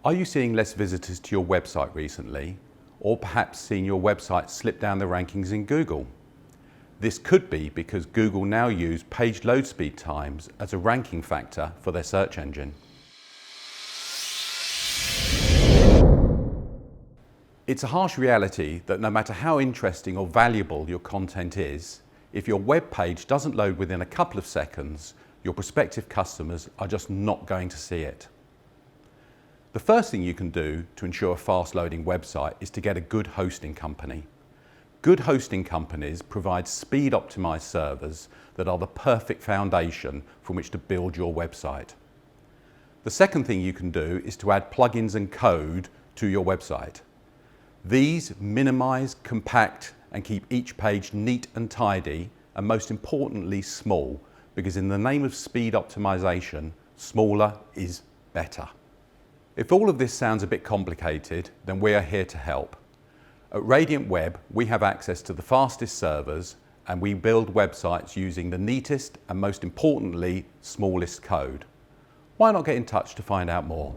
Are you seeing less visitors to your website recently, or perhaps seeing your website slip down the rankings in Google? This could be because Google now use page load speed times as a ranking factor for their search engine. It's a harsh reality that no matter how interesting or valuable your content is, if your web page doesn't load within a couple of seconds, your prospective customers are just not going to see it. The first thing you can do to ensure a fast loading website is to get a good hosting company. Good hosting companies provide speed optimized servers that are the perfect foundation from which to build your website. The second thing you can do is to add plugins and code to your website. These minimize, compact, and keep each page neat and tidy, and most importantly small, because in the name of speed optimization, smaller is better. If all of this sounds a bit complicated, then we are here to help. At Radiant Web, we have access to the fastest servers, and we build websites using the neatest and most importantly, smallest code. Why not get in touch to find out more?